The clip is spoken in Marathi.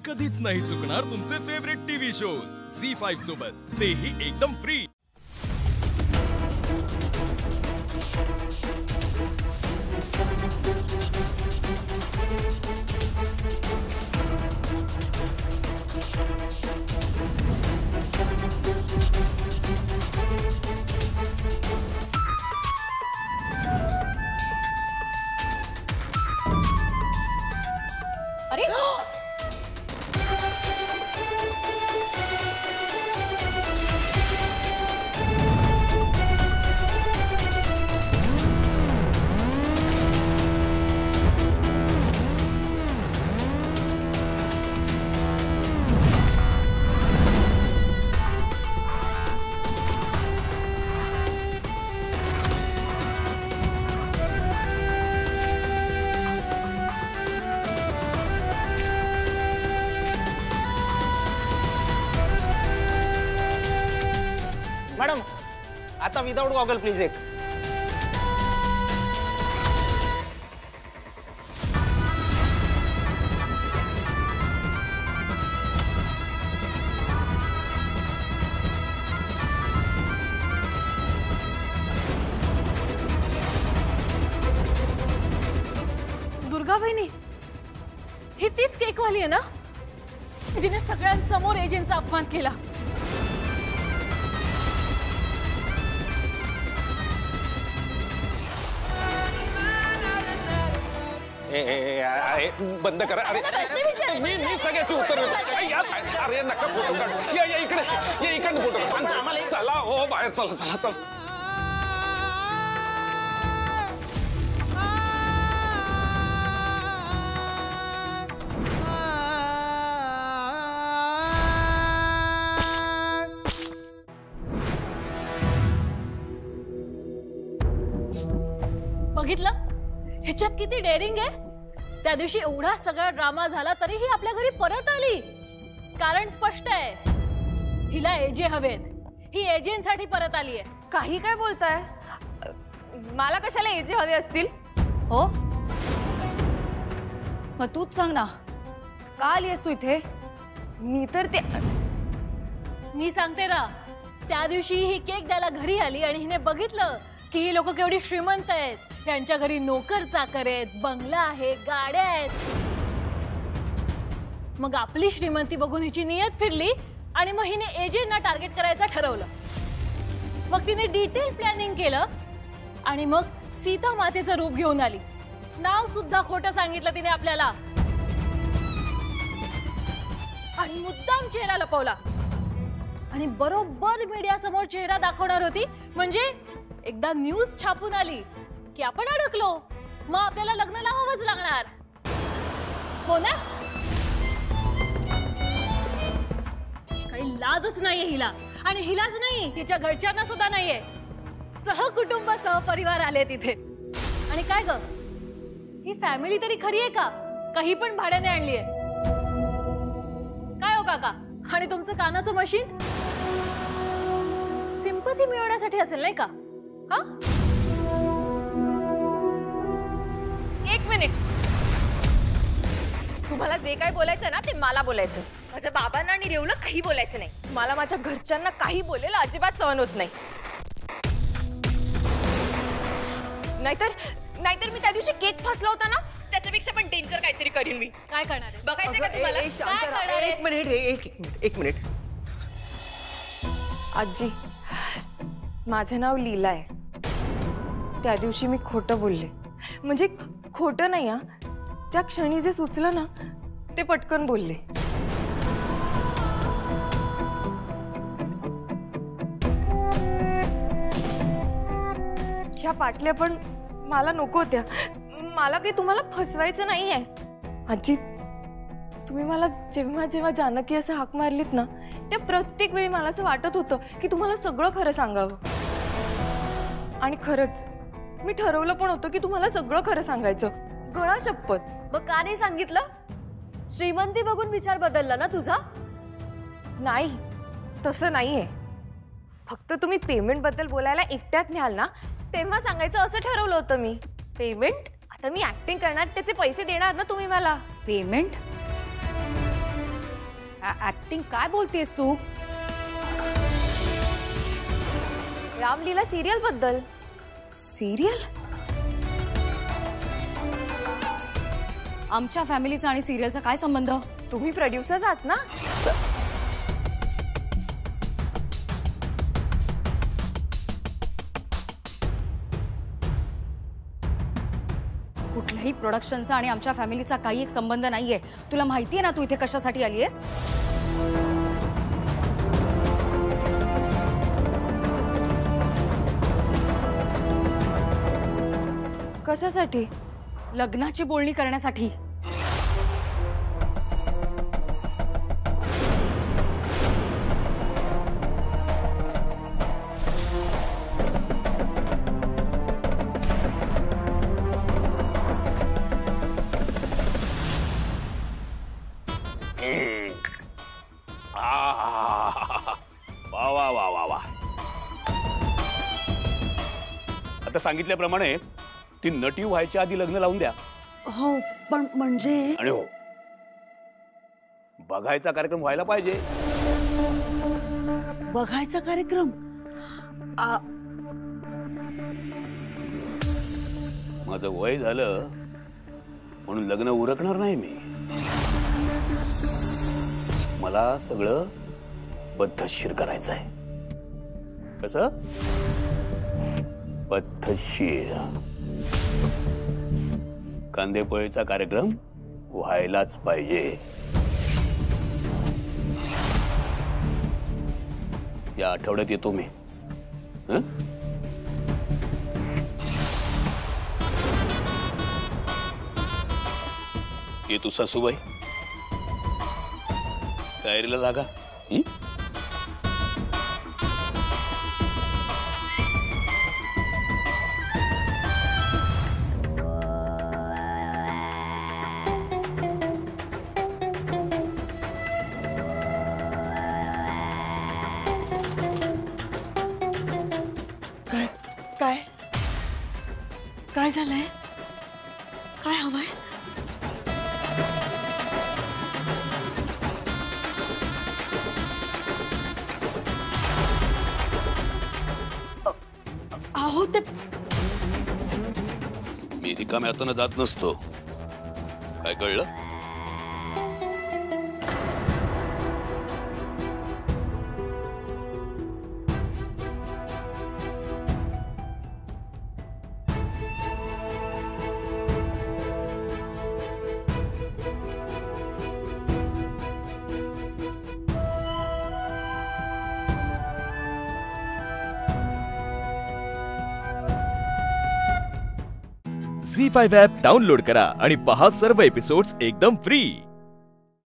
कधीच नाही चुकणार तुमचे फेवरेट टीव्ही शोज झी5 सोबत, तेही एकदम फ्री। अरे मॅडम आता विदाउट गॉगल प्लीज एक। दुर्गा बहिणी ही तीच केकवाली आहे ना जिने सगळ्यांसमोर एजंटचा अपमान केला। बंद करा। अरे मी सगळ्याची उत्तर अरे नका फोटो काढ। या इकडे या इकडे फोटो काढ। चला हो बाहेर चला चला चला। बघितलं ह्याच्यात किती डेअरिंग आहे। त्या दिवशी एवढा सगळा ड्रामा झाला तरीही आपल्या घरी परत आली। कारण स्पष्ट आहे, हिला एजे हवेत। ही एजेंटसाठी परत आली आहे। काही काय बोलताय? मला कशाला एजे हवे असतील? हो मग तूच सांग ना, का आलीस तू इथे? मी तर ते मी सांगते ना, त्या दिवशी ही केक द्यायला घरी आली आणि हिने बघितलं की ही लोक केवढी श्रीमंत आहेत। त्यांच्या घरी नोकर चाकर आहेत, बंगला आहे, गाड्या आहेत। मग आपली श्रीमंती बघून हिची नियत फिरली आणि मग हिने एजेंटना टार्गेट करायचं ठरवलं। मग तिने डिटेल प्लॅनिंग केलं आणि मग सीता मातेचं रूप घेऊन आली। नाव सुद्धा खोटं सांगितलं तिने आपल्याला आणि मुद्दाम चेहरा लपवला आणि बरोबर मीडिया समोर चेहरा दाखवणार होती म्हणजे एकदा न्यूज छापून आली की आपण अडकलो, मग आपल्याला लग्न लावावंच लागणार। हो ना? काही लाजच नाहीये हिला आणि हिलाच नाही, तिच्या घरच्यांना सुद्धा नाहीये। सहकुटुंब सहपरिवार आले तिथे। आणि काय ग, ही फॅमिली तरी खरी आहे का? काही पण भाड्याने आणलीये काय हो काका? आणि तुमचं कानाचं मशीन सिंपथी मिळवण्यासाठी असेल नाही का? हा एक मिनिट, तुम्हाला जे काय बोलायचं ना ते मला बोलायचं। माझ्या बाबांना आणि रेवला काही बोलायचं नाही। मला माझ्या घरच्यांना काही बोलेल अजिबात सहन होत नाही। नाहीतर मी त्या दिवशी केक फसला होता ना, त्याच्यापेक्षा पण डेंजर काहीतरी करीन मी। काय करणार आहे बघायचं का तुम्हाला? एक मिनिट आजी, माझे नाव लीला आहे। त्या दिवशी मी खोटं बोलले, म्हणजे खोटं नाही हा, त्या क्षणी जे सुचलं ना ते पटकन बोलले। ह्या पाटल्या पण मला नको होत्या। मला काही तुम्हाला फसवायचं नाहीये आजी। तुम्ही मला जेव्हा जेव्हा जानकी असं हाक मारलीत ना, त्या प्रत्येक वेळी मला असं वाटत होतं की तुम्हाला सगळं खरं सांगावं। आणि खरंच मी ठरवलं पण होतं की तुम्हाला सगळं खरं सांगायचं, गळा शपथ। मग का नाही सांगितलं? श्रीमंती बघून विचार बदलला ना तुझा? नाही, तसं नाहीये। फक्त तुम्ही पेमेंट बद्दल बोलायला एकट्यात न्याल ना तेव्हा सांगायचं असं ठरवलं होतं मी। पेमेंट? आता मी ऍक्टिंग करणार, त्याचे पैसे देणार ना तुम्ही मला। पेमेंट? ऍक्टिंग काय बोलतेस तू? रामलीला सिरियल बद्दल. सिरियल? आमच्या फॅमिलीचा आणि सिरियलचा काय संबंध? तुम्ही प्रोड्युसर आहात ना. कुठल्याही प्रोडक्शनचा आणि आमच्या फॅमिलीचा काही एक संबंध नाहीये. तुला माहितीये ना तू इथे कशासाठी आलीयस? कशासाठी? लग्नाची बोलणी करण्यासाठी. वा वा वा वा वा. आता सांगितल्याप्रमाणे ती नटी व्हायच्या आधी लग्न लावून द्या. हो पण म्हणजे आणि हो, बघायचा कार्यक्रम व्हायला पाहिजे. बघायचा कार्यक्रम? माझं वय झालं म्हणून लग्न उरकणार नाही मी. मला सगळं पद्धतशीर करायचंय. कसं? पद्धतशीर. कांदेपोळीचा कार्यक्रम व्हायलाच पाहिजे. या आठवड्यात येतो मी. हं? ये तू सासूबाई तयारीला लागा. काय काय झालंय? काय हवंय? अहो ते मी रिकाम्या हाताने जात नसतो. काय कळलं? झी5 ॲप डाउनलोड करा आणि पहा सर्व एपिसोड्स एकदम फ्री.